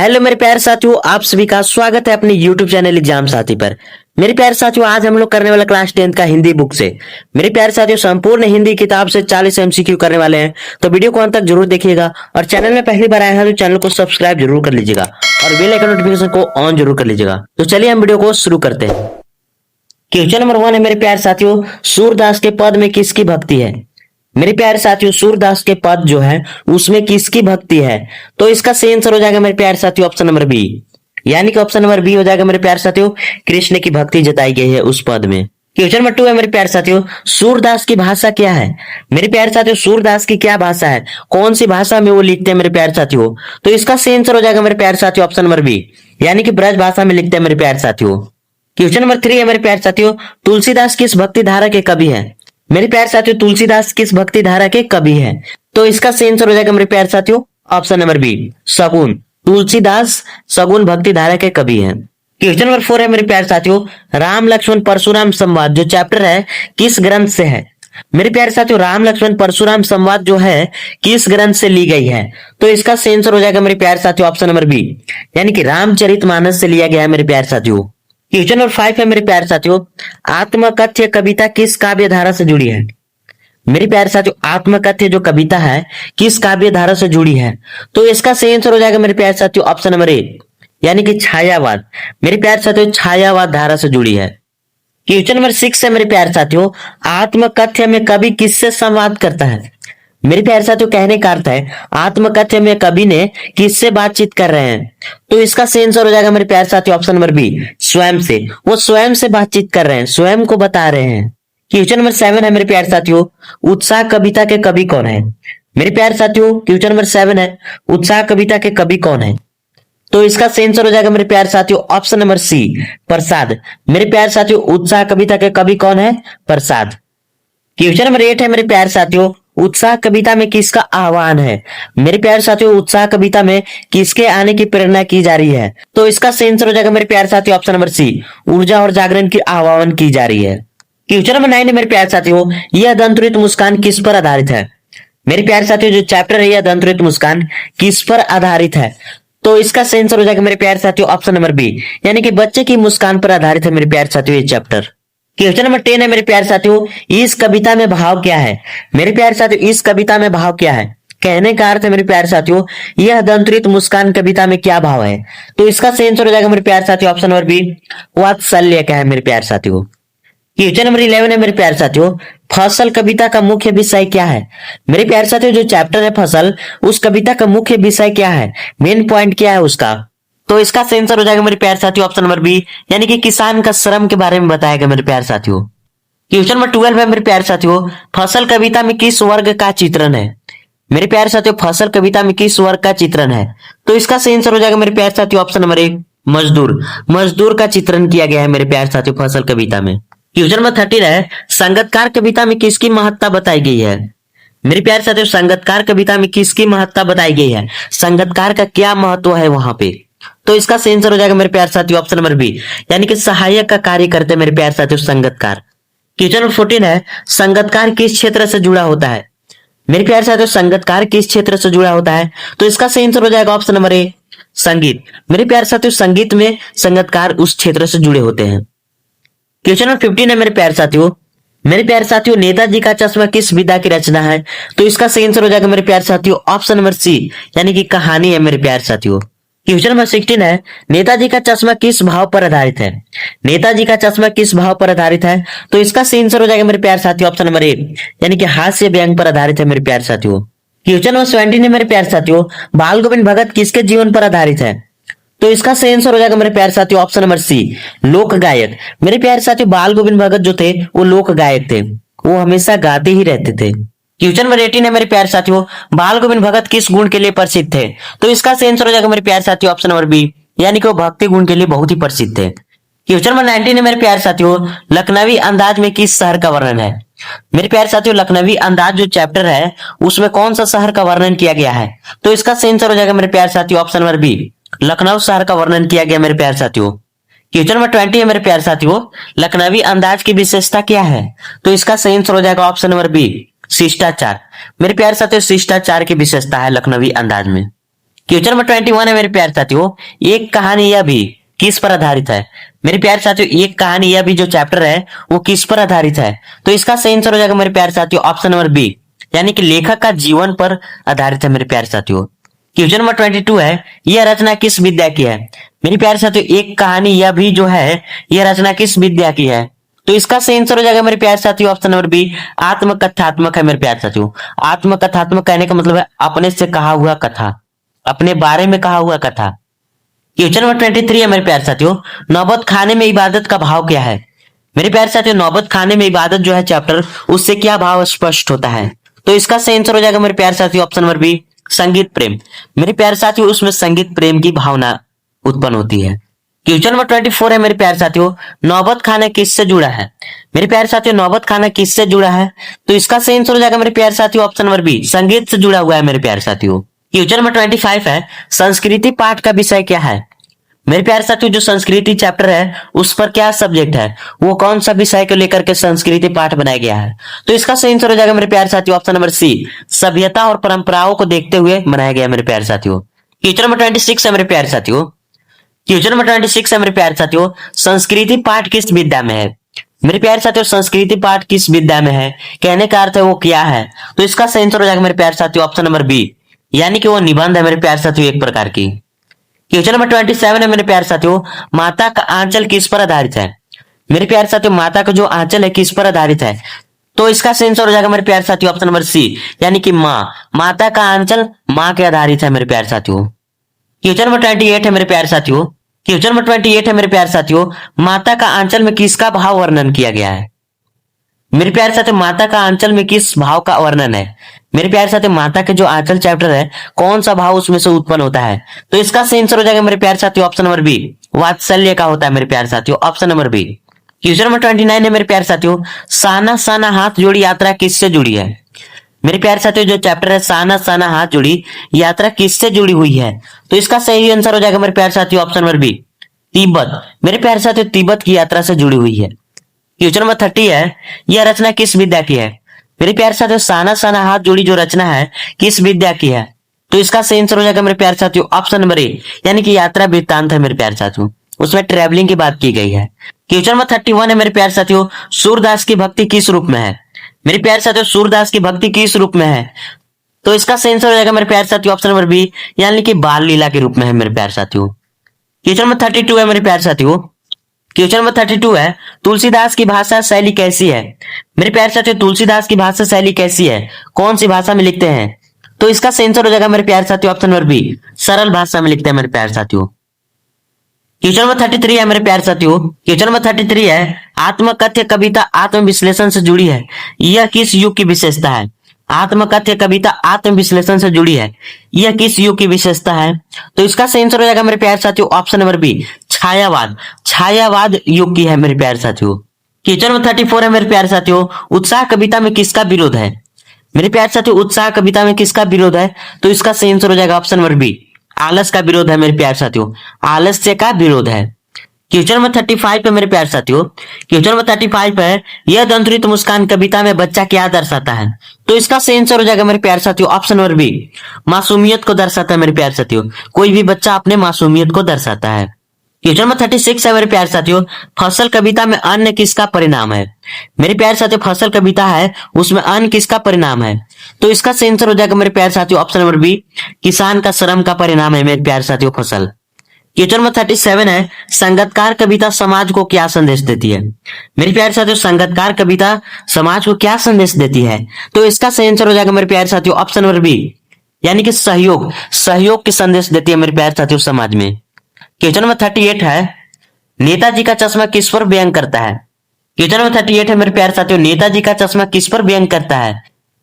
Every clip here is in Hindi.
हेलो मेरे प्यारे साथियों, आप सभी का स्वागत है अपने YouTube चैनल एग्जाम साथी पर। मेरे प्यारे साथियों, आज हम लोग करने वाला क्लास 10 का हिंदी बुक से। मेरे प्यारे साथियों, संपूर्ण हिंदी किताब से 40 MCQ करने वाले हैं, तो वीडियो को अंत तक जरूर देखिएगा। और चैनल में पहली बार आए हैं तो चैनल को सब्सक्राइब जरूर कर लीजिएगा और बेल आइकन नोटिफिकेशन को ऑन जरूर कर लीजिएगा। तो चलिए हम वीडियो को शुरू करते हैं। क्वेश्चन नंबर 1 है मेरे प्यारे साथियों, सूरदास के पद में किसकी भक्ति है? मेरे प्यारे साथियों, सूरदास के पद जो है उसमें किसकी भक्ति है? तो इसका सही आंसर हो जाएगा मेरे प्यारे साथियों ऑप्शन नंबर बी, यानी कि ऑप्शन नंबर बी हो जाएगा मेरे प्यारे साथियों। कृष्ण की भक्ति जताई गई है उस पद में। क्वेश्चन नंबर 2 है मेरे प्यारे साथियों, सूरदास की भाषा क्या है? मेरे प्यारे साथियों, सूरदास की क्या भाषा है? कौन सी भाषा में वो लिखते हैं मेरे प्यारे साथियों? तो इसका सही आंसर हो जाएगा मेरे प्यारे साथियों ऑप्शन नंबर बी, यानी कि ब्रज भाषा में लिखते हैं मेरे प्यारे साथियों। क्वेश्चन नंबर 3 है मेरे प्यारे साथियों, तुलसीदास किस भक्ति धारा के कवि है? मेरे प्यारे साथियों, तुलसीदास किस भक्ति धारा के कवि है? तो इसका सही आंसर हो जाएगा मेरे प्यारे साथियों ऑप्शन नंबर बी, सगुन। तुलसीदास सगुन भक्ति धारा के कवि हैं। क्वेश्चन नंबर 4 है मेरे प्यारे साथियों, राम लक्ष्मण परशुराम संवाद जो चैप्टर है किस ग्रंथ से है? मेरे प्यारे साथियों, राम लक्ष्मण परशुराम संवाद जो है किस ग्रंथ से ली गई है? तो इसका सही आंसर हो जाएगा मेरे प्यारे साथियों ऑप्शन नंबर बी, यानी कि रामचरितमानस से लिया गया है मेरे प्यारे साथियों। क्वेश्चन नंबर 5 है मेरे प्यारे साथियों, आत्मकथ्य कविता किस काव्य धारा से जुड़ी है? मेरे प्यारे साथियों, आत्मकथ्य जो कविता है किस काव्य धारा से जुड़ी है? तो इसका सही आंसर हो जाएगा मेरे प्यारे साथियों ऑप्शन नंबर ए, यानी कि छायावाद। मेरे प्यारे साथियों, छायावाद धारा से जुड़ी है। क्वेश्चन नंबर 6 है मेरे प्यारे साथियों, आत्मकथ्य में कवि किससे संवाद करता है? मेरे प्यारे साथियों, कहने का अर्थ है आत्मकथ्य में कवि ने किससे बातचीत कर रहे हैं? तो इसका सही आंसर हो जाएगा मेरे प्यारे साथियों ऑप्शन नंबर बी, स्वयं से। वो स्वयं से बातचीत कर रहे हैं, स्वयं को बता रहे हैं। क्वेश्चन नंबर 7 है मेरे प्यारे साथियों, उत्साह कविता के कवि कौन है? मेरे प्यारे साथियों, क्वेश्चन नंबर 7 है, उत्साह कविता के कवि कौन है? तो इसका सही आंसर हो जाएगा मेरे प्यारे साथियों ऑप्शन नंबर सी, प्रसाद। मेरे प्यारे साथियों, उत्साह कविता के कवि कौन है? प्रसाद। क्वेश्चन नंबर 8 है मेरे प्यारे साथियों, उत्साह कविता में किसका आह्वान है? मेरे प्यारे साथियों, उत्साह कविता में किसके आने की प्रेरणा की जा रही है? तो इसका सही आंसर हो जाएगा मेरे प्यारे साथियों ऑप्शन नंबर सी, ऊर्जा और जागरण की आह्वान की जा रही है। क्वेश्चन नंबर 9 है मेरे प्यारे साथियों, यह दंतुरित मुस्कान किस पर आधारित है? मेरे प्यारे साथियों, जो चैप्टर है यह दंतुरित मुस्कान किस पर आधारित है? तो इसका सही आंसर हो जाएगा मेरे प्यारे साथियों ऑप्शन नंबर बी, यानी कि बच्चे की मुस्कान पर आधारित है मेरे प्यारे साथियों ये चैप्टर। क्वेश्चन नंबर 10 है मेरे प्यारे साथियों, इस कविता में भाव क्या है? मेरे प्यारे साथियों, इस कविता में भाव क्या है? कहने का अर्थ है मेरे प्यारे साथियों, यह दंतुरित मुस्कान कविता में क्या भाव है? तो इसका सही आंसर हो जाएगा मेरे प्यारे साथियों ऑप्शन नंबर बी, वात्सल्य का है मेरे प्यारे साथियों। क्वेश्चन नंबर 11 है मेरे प्यारे साथियों, फसल कविता का मुख्य विषय क्या है? मेरे प्यारे साथियों, जो चैप्टर है फसल, उस कविता का मुख्य विषय क्या है? मेन पॉइंट क्या है उसका? तो इसका सही आंसर हो जाएगा मेरे प्यारे साथियों ऑप्शन नंबर बी, यानी कि किसान का श्रम के बारे में बताएगा मेरे प्यारे साथियों। क्वेश्चन नंबर 12 है मेरे प्यारे साथियों, फसल कविता में किस वर्ग का चित्रण है? मेरे प्यारे साथियों, फसल कविता में किस वर्ग का चित्रण है? तो इसका सही आंसर हो जाएगा मेरे प्यारे साथियों ऑप्शन नंबर ए, मजदूर। मजदूर का चित्रण किया गया है मेरे प्यारे साथियों फसल कविता में। क्वेश्चन नंबर 13 है, संगतकार कविता में किसकी महत्ता बताई गई है? मेरे प्यारे साथियों, संगतकार कविता में किसकी महत्ता बताई गई है? संगतकार का क्या महत्व है वहां पे? तो इसका सही आंसर हो जाएगा मेरे प्यारे साथियों ऑप्शन नंबर बी, यानी कि सहायक का कार्य करते हैं मेरे प्यारे साथियों संगतकार। क्वेश्चन नंबर 14 है, संगतकार किस क्षेत्र से जुड़ा होता है? मेरे प्यारे साथियों, संगतकार किस क्षेत्र से जुड़ा होता है? तो इसका सही आंसर हो जाएगा ऑप्शन नंबर ए, संगीत। मेरे प्यारे साथियों, संगीत में संगतकार उस क्षेत्र से जुड़े होते हैं। क्वेश्चन नंबर 15 है मेरे प्यारे साथियों, मेरे प्यारे साथियों, नेताजी का चश्मा किस विधा की रचना है? तो इसका सही आंसर हो जाएगा मेरे प्यारे साथियों ऑप्शन नंबर सी, यानी कि कहानी है मेरे प्यारे साथियों। क्वेश्चन नंबर 16 है, नेताजी का चश्मा किस भाव पर आधारित है? नेताजी का चश्मा किस भाव पर आधारित है? तो इसका सही आंसर हो जाएगा मेरे प्यारे साथियों ऑप्शन नंबर ए, यानी कि हास्य व्यंग पर आधारित है मेरे प्यारे साथियों। क्वेश्चन नंबर 17 है मेरे प्यारे साथियों, बाल गोविंद भगत किसके जीवन पर आधारित है? तो इसका सही आंसर हो जाएगा मेरे प्यारे साथियों ऑप्शन नंबर सी, लोक गायक। मेरे प्यारे साथियों, बाल गोविंद भगत जो थे वो लोक गायक थे, वो हमेशा गाते ही रहते थे। क्वेश्चन नंबर 18 है मेरे प्यारे साथियों, बाल गोविंद भगत किस गुण के लिए प्रसिद्ध थे? तो इसका सही आंसर हो जाएगा मेरे प्यारे साथियों ऑप्शन नंबर बी, यानी कि वो भक्ति गुण के लिए बहुत ही प्रसिद्ध थे। क्वेश्चन नंबर 19 है मेरे प्यारे साथियों, लखनवी अंदाज में किस शहर का वर्णन है? मेरे प्यारे साथियों, लखनवी अंदाज जो चैप्टर है उसमें कौन सा शहर का वर्णन किया गया है? तो इसका सही आंसर हो जाएगा मेरे प्यारे साथियों ऑप्शन नंबर बी, लखनऊ शहर का वर्णन किया गया मेरे प्यारे साथियों। क्वेश्चन नंबर 20 है मेरे प्यारे साथियों, लखनवी अंदाज की विशेषता क्या है? तो इसका सही आंसर हो जाएगा ऑप्शन नंबर बी, शिष्टाचार। मेरे प्यारे साथियों, शिष्टाचार की विशेषता है लखनवी अंदाज में। क्वेश्चन नंबर 21 है मेरे प्यारे साथियों, एक कहानी यह भी किस पर आधारित है। मेरे प्यारे साथियों, एक कहानी यह भी जो चैप्टर है वो किस पर आधारित है। तो इसका सही आंसर हो जाएगा मेरे प्यारे साथियों ऑप्शन नंबर बी, यानी कि लेखक का जीवन पर आधारित है मेरे प्यारे साथियों। क्वेश्चन नंबर 22 है, यह रचना किस विद्या की है। मेरे प्यारे साथियों, एक कहानी यह भी जो है यह रचना किस विद्या की है। तो इसका सही आंसर हो जाएगा मेरे प्यारे साथियों ऑप्शन नंबर बी, आत्मकथात्मक है मेरे प्यारे साथियों। आत्मकथात्मक कहने का मतलब है अपने से कहा हुआ कथा, अपने बारे में कहा हुआ कथा। क्वेश्चन नंबर 23 है मेरे प्यारे साथियों, नौबत खाने में इबादत का भाव क्या है। मेरे प्यारे साथियों, नौबत खाने में इबादत जो है चैप्टर, उससे क्या भाव स्पष्ट होता है। तो इसका सही आंसर हो जाएगा मेरे प्यारे साथियों ऑप्शन नंबर बी, संगीत प्रेम। मेरे प्यारे साथियों, उसमें संगीत प्रेम की भावना उत्पन्न होती है। क्वेश्चन नंबर 24 है मेरे प्यारे साथियों, नौबत खाना किससे जुड़ा है। मेरे प्यारे साथियों, नौबत खाना किससे जुड़ा है। तो इसका सही आंसर हो जाएगा मेरे प्यारे साथियों ऑप्शन नंबर बी, संगीत से जुड़ा हुआ है मेरे प्यारे साथियों। क्वेश्चन नंबर 25 है, संस्कृति पाठ का विषय क्या है। मेरे प्यारे साथियों, जो संस्कृति चैप्टर है उस पर क्या सब्जेक्ट है, वो कौन सा विषय को लेकर के संस्कृति पाठ बनाया गया है। तो इसका सही आंसर हो जाएगा मेरे प्यारे साथियों ऑप्शन नंबर सी, सभ्यता और परंपराओं को देखते हुए बनाया गया मेरे प्यारे साथियों। क्वेश्चन नंबर 26 है मेरे प्यारे साथियों, क्वेश्चन नंबर 26 है मेरे प्यारे साथियों, संस्कृति पाठ किस विद्या में है। मेरे प्यारे साथियों, संस्कृति पाठ किस विद्या में है, कहने का अर्थ है वो क्या है। तो इसका सही आंसर हो जाएगा मेरे प्यारे साथियों ऑप्शन नंबर बी, यानी कि वो निबंध है मेरे प्यारे साथियों एक प्रकार की। क्वेश्चन नंबर 27 है मेरे प्यारे साथियों, माता का आंचल किस पर आधारित है। मेरे प्यारे साथियों, माता का जो आंचल है किस पर आधारित है। तो इसका सही आंसर हो जाएगा मेरे प्यारे साथियों ऑप्शन नंबर सी, यानी कि माँ, माता का आंचल माँ के आधारित है मेरे प्यारे साथियों। क्वेश्चन नंबर 28 है मेरे प्यारे साथियों, क्वेश्चन नंबर 28 है मेरे प्यारे साथियों, माता का आंचल में किसका भाव वर्णन किया गया है। मेरे प्यारे साथियों, माता का आंचल में किस भाव का वर्णन है। मेरे प्यारे साथियों, माता के जो आंचल चैप्टर है कौन सा भाव उसमें से उत्पन्न होता है। तो इसका सही आंसर हो जाएगा मेरे प्यारे साथियों ऑप्शन नंबर बी, वात्सल्य का होता है मेरे प्यारे साथियों option number B. Question number 29 है मेरे प्यारे साथियों, साना साना हाथ जोड़ी यात्रा किससे जुड़ी है। मेरे प्यारे साथियों, जो चैप्टर है साना साना हाथ जोड़ी यात्रा किससे जुड़ी हुई है। तो इसका सही आंसर हो जाएगा मेरे प्यारे साथियों ऑप्शन नंबर बी, तिब्बत। मेरे प्यारे साथियों, तिब्बत की यात्रा से जुड़ी हुई है। क्वेश्चन नंबर 30 है, यह रचना किस विद्या की है। मेरे प्यारे साथियों, साना साना हाथ जोड़ी जो रचना है किस विद्या की है। तो इसका सही आंसर हो जाएगा मेरे प्यारे साथियों ऑप्शन नंबर ए, यानी कि यात्रा वृत्तांत है मेरे प्यारे साथियों, उसमें ट्रेवलिंग की बात की गई है। क्वेश्चन नंबर 31 है मेरे प्यारे साथियों, सूरदास की भक्ति किस रूप में है। मेरे प्यारे साथियों, सूरदास की भक्ति किस रूप में है। तो इसका सही आंसर हो जाएगा मेरे प्यारे साथियों ऑप्शन नंबर बी, यानी कि बाल लीला के रूप में है मेरे प्यारे साथियों। क्वेश्चन नंबर 32 है मेरे प्यारे साथियों, क्वेश्चन नंबर 32 है, तुलसीदास की भाषा शैली कैसी है। मेरे प्यारे साथियों, तुलसीदास की भाषा शैली कैसी है, कौन सी भाषा में लिखते हैं। तो इसका सही आंसर हो जाएगा मेरे प्यारे साथियों ऑप्शन नंबर बी, सरल भाषा में लिखते हैं मेरे प्यारे साथियों। क्वेश्चन नंबर 33 है मेरे प्यारे साथियों, क्वेश्चन नंबर 33 है, आत्मकथ्य कविता आत्मविश्लेषण से जुड़ी है, यह किस युग की विशेषता है। आत्मकथ्य कविता आत्मविश्लेषण से जुड़ी है, यह किस युग की विशेषता है। तो इसका सही आंसर हो जाएगा मेरे प्यारे साथियों ऑप्शन नंबर बी, छायावाद। छायावाद युग की है मेरे प्यारे साथियों। क्वेश्चन नंबर 34 है मेरे प्यारे साथियों, उत्साह कविता में किसका विरोध है। मेरे प्यारे साथियों, उत्साह कविता में किसका विरोध है। तो इसका सही आंसर हो जाएगा ऑप्शन नंबर बी, आलस का विरोध है मेरे प्यारे साथियों, आलस्य का विरोध है। क्वेश्चन नंबर 35 पे मेरे प्यारे साथियों, क्वेश्चन नंबर 35 है, यह दंतरित मुस्कान कविता में बच्चा क्या दर्शाता है। तो इसका सही आंसर हो जाएगा मेरे प्यारे साथियों ऑप्शन नंबर बी, मासूमियत को दर्शाता है मेरे प्यारे साथियों, कोई भी बच्चा अपने मासूमियत को दर्शाता है। क्वेश्चन नंबर 36 है मेरे प्यारे साथियों, फसल कविता में अन्न किसका परिणाम है। मेरे प्यारे साथियों, फसल कविता है उसमें अन्न किसका परिणाम है। तो इसका सही आंसर हो जाएगा मेरे प्यारे साथियों ऑप्शन नंबर बी, किसान का श्रम का परिणाम है मेरे प्यारे साथियों फसल। क्वेश्चन नंबर 37 है, संगतकार कविता समाज को क्या संदेश देती है। मेरे प्यारे साथियों, संगतकार कविता समाज को क्या संदेश देती है। तो इसका सही आंसर हो जाएगा मेरे प्यारे साथियों ऑप्शन नंबर बी, यानी कि सहयोग, सहयोग की संदेश देती है मेरे प्यारे साथियों समाज में। क्वेश्चन नंबर 38 है, नेताजी का चश्मा किस पर व्यंग करता है। क्वेश्चन नंबर 38 है मेरे प्यारे साथियों, नेताजी का चश्मा किस पर व्यंग करता है।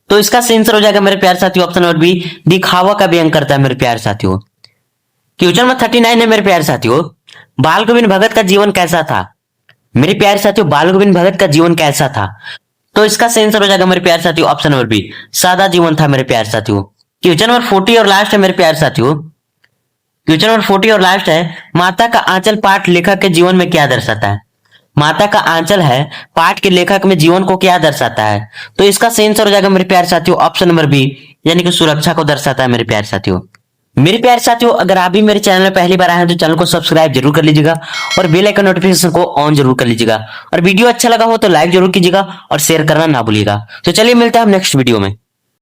तो इसका सही आंसर हो जाएगा मेरे प्यारे साथियों ऑप्शन नंबर बी, दिखावा का व्यंग करता है मेरे प्यारे साथियों। क्वेश्चन नंबर 39 है मेरे प्यारे साथियों, बाल गोविंद भगत का जीवन कैसा था। मेरे प्यारे साथियों, बाल गोविंद भगत का जीवन कैसा था। तो इसका सही आंसर हो जाएगा मेरे प्यारे साथियों ऑप्शन नंबर बी, सादा जीवन था मेरे प्यारे साथियों। क्वेश्चन नंबर 40 और लास्ट है मेरे प्यारे साथियों, क्वेश्चन नंबर 40 और लास्ट है, माता का आंचल पाठ लेखक के जीवन में क्या दर्शाता है। माता का आंचल है पाठ के लेखक में जीवन को क्या दर्शाता है। तो इसका सही आंसर हो जाएगा मेरे प्यारे साथियों ऑप्शन नंबर बी, यानी कि सुरक्षा को दर्शाता है मेरे प्यारे साथियों। मेरे प्यारे साथियों, अगर आप भी मेरे चैनल में पहली बार आए हैं तो चैनल को सब्सक्राइब जरूर कर लीजिएगा और बेल आइकन नोटिफिकेशन को ऑन जरूर कर लीजिएगा। और वीडियो अच्छा लगा हो तो लाइक जरूर कीजिएगा और शेयर करना ना भूलिएगा। तो चलिए मिलते हैं हम नेक्स्ट वीडियो में।